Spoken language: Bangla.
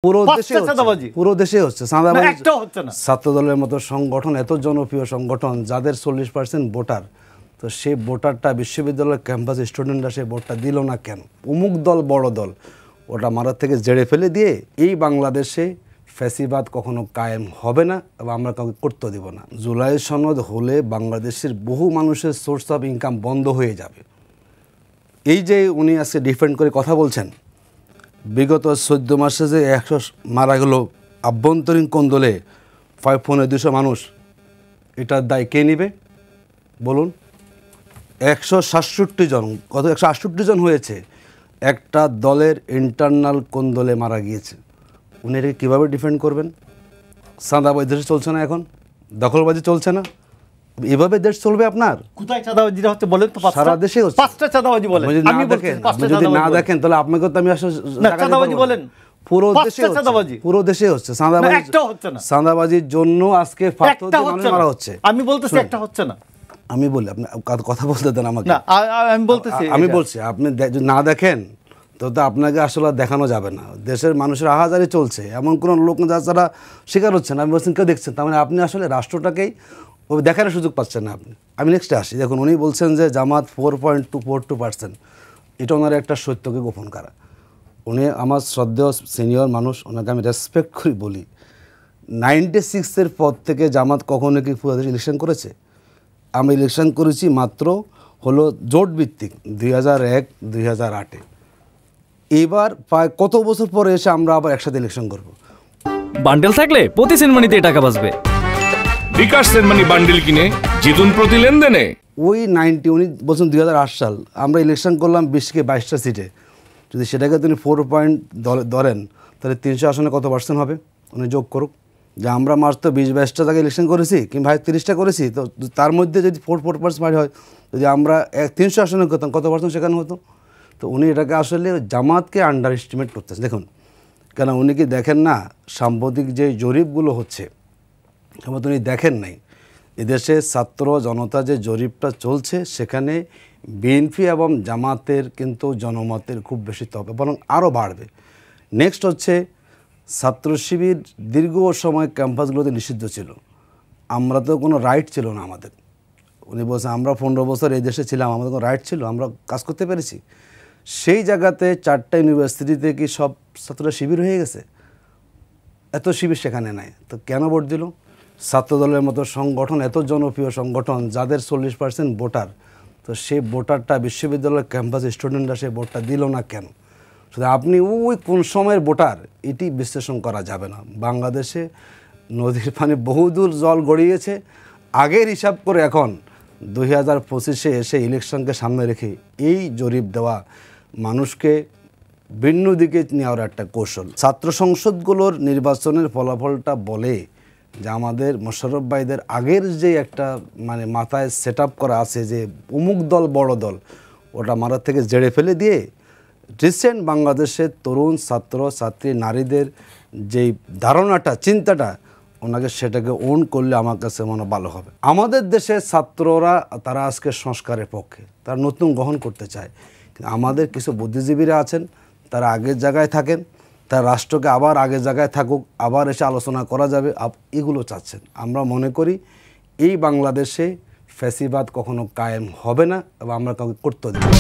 পুরো দেশে হচ্ছে চাঁদাবাজি। ছাত্র দলের মতো সংগঠন, এত জনপ্রিয় সংগঠন যাদের 40% ভোটার, তো সেই ভোটারটা বিশ্ববিদ্যালয়ের ক্যাম্পাস স্টুডেন্টরা সেই ভোটটা দিল না কেন? অমুক দল বড় দল, ওটা মারার থেকে জেড়ে ফেলে দিয়ে এই বাংলাদেশে ফ্যাসিবাদ কখনো কায়েম হবে না এবং আমরা কাউকে করতে দেব না। জুলাই সনদ হলে বাংলাদেশের বহু মানুষের সোর্স অফ ইনকাম বন্ধ হয়ে যাবে। এই যে উনি আজকে ডিফেন্ড করে কথা বলছেন, বিগত 14 মাসে যে 100 মারা গেল আভ্যন্তরীণ কোন্দলে 500 মানুষ, এটার দায় কে নেবে বলুন? 167 জন, কত 168 জন হয়েছে একটা দলের ইন্টারনাল কোন্দলে মারা গিয়েছে। উনি এটাকে কীভাবে ডিফেন্ড করবেন? চাঁদাবাজি দেশে চলছে না, এখন দখলবাজি চলছে না, এভাবে দেশ চলবে আপনার? কোথায় চাঁদাবাজিটা হচ্ছে বলেন তো? সারা দেশে হচ্ছে। 5টা চাঁদাবাজি বলেন। আমি যদি না দেখেন তাহলে আপনাকে তো আমি আসলে চাঁদাবাজি বলেন। পুরো দেশে চাঁদাবাজি, পুরো দেশে হচ্ছে চাঁদাবাজি। একটা হচ্ছে না। চাঁদাবাজির জন্য আজকে মানুষ মারা হচ্ছে। আমি বলতেছি একটা হচ্ছে না। আমি বলি, আপনি কথা বলতে দেন আমাকে। না, আমি বলছি আপনি না দেখেন তো আপনাকে আসলে দেখানো যাবে না। দেশের মানুষের আহাজারি চলছে, এমন কোনো লোক যারা শিকার হচ্ছে না। আমি বলছেন কেউ দেখছেন, তার মানে আপনি আসলে রাষ্ট্রটাকেই দেখার সুযোগ পাচ্ছেন না আপনি। আমি নেক্সটে আসি। দেখুন, উনি বলছেন যে জামাত 4.242%, এটা ওনার একটা সত্যকে গোপন করা। উনি আমার শ্রদ্ধেয় সিনিয়র মানুষ, ওনাকে আমি রেসপেক্ট করি বলি। 96-এর পর থেকে জামাত কখনো কি পুরো দেশে ইলেকশন করেছে? আমরা ইলেকশন করেছি মাত্র হলো জোট ভিত্তিক 2001-2008-এ। এবার প্রায় কত বছর পরে এসে আমরা আবার একসাথে ইলেকশন করব। বান্ডেল থাকলে প্রতি সেনমানিতে টাকা বাঁচবে। বিকাশ সেনমানি বান্ডেল কিনে জিতুন প্রতি লেনদেনে। ওই উনি বলছেন 2008 সাল, আমরা ইলেকশন করলাম 20-22টা সিটে। যদি সেটাকে তিনি 4 পয়েন্ট ধরেন, তাহলে 300 আসনে কত পার্সেন্ট হবে? উনি যোগ করুক যে আমরা মাত্র 20-22টা জায়গায় ইলেকশন করেছি কিংবা 30টা করেছি, তো তার মধ্যে যদি 4% হয়, যদি আমরা 300 আসনে করতাম কত পার্সেন্ট সেখানে হতো? তো উনি এটাকে আসলে জামাতকে আন্ডার এস্টিমেট করতেছে। দেখুন, কেন উনি কি দেখেন না সাম্প্রতিক যে জরিপগুলো হচ্ছে, সেটা উনি দেখেন নাই? এদেশে ছাত্র জনতা যে জরিপটা চলছে, সেখানে বিএনপি এবং জামাতের কিন্তু জনমতের খুব বেশি তফাৎ, বরং আরও বাড়বে। নেক্সট হচ্ছে ছাত্র শিবির দীর্ঘ সময় ক্যাম্পাসগুলোতে নিষিদ্ধ ছিল, আমরা তো কোনো রাইট ছিল না আমাদের। উনি বলছেন আমরা 15 বছর এই দেশে ছিলাম, আমাদের কোনো রাইট ছিল, আমরা কাজ করতে পেরেছি। সেই জায়গাতে 4টা ইউনিভার্সিটিতে কি সব ছাত্ররা শিবির হয়ে গেছে? এত শিবির সেখানে নাই, তো কেন ভোট দিল? ছাত্র দলের মতো সংগঠন, এত জনপ্রিয় সংগঠন যাদের 40% ভোটার, তো সেই ভোটারটা বিশ্ববিদ্যালয়ের ক্যাম্পাস স্টুডেন্টরা সেই ভোটটা দিল না কেন? শুধু আপনি ওই কোন সময়ের ভোটার এটি বিশ্লেষণ করা যাবে না। বাংলাদেশে নদীর পানি বহুদূর জল গড়িয়েছে। আগের হিসাব করে এখন 2025-এ এসে ইলেকশনকে সামনে রেখে এই জরিপ দেওয়া মানুষকে ভিন্ন দিকে নেওয়ার একটা কৌশল। ছাত্র সংসদগুলোর নির্বাচনের ফলাফলটা বলে যে আমাদের মোশাররফ ভাইদের আগের যে একটা মাথায় সেট আপ করা আছে যে অমুক দল বড় দল, ওটা মারার থেকে জেড়ে ফেলে দিয়ে রিসেন্ট বাংলাদেশের তরুণ ছাত্র ছাত্রী নারীদের যেই ধারণাটা, চিন্তাটা, ওনাকে সেটাকে ওন করলে আমার কাছে মনে ভালো হবে। আমাদের দেশের ছাত্ররা তারা আজকে সংস্কারের পক্ষে, তারা নতুন গ্রহণ করতে চায়। কিন্তু আমাদের কিছু বুদ্ধিজীবীরা আছেন, তারা আগের জায়গায় থাকেন, তার রাষ্ট্রকে আবার আগের জায়গায় থাকুক, আবার এসে আলোচনা করা যাবে, এগুলো চাচ্ছেন। আমরা মনে করি এই বাংলাদেশে ফ্যাসিবাদ কখনো কায়েম হবে না এবং আমরা কাউকে করতে দেব না।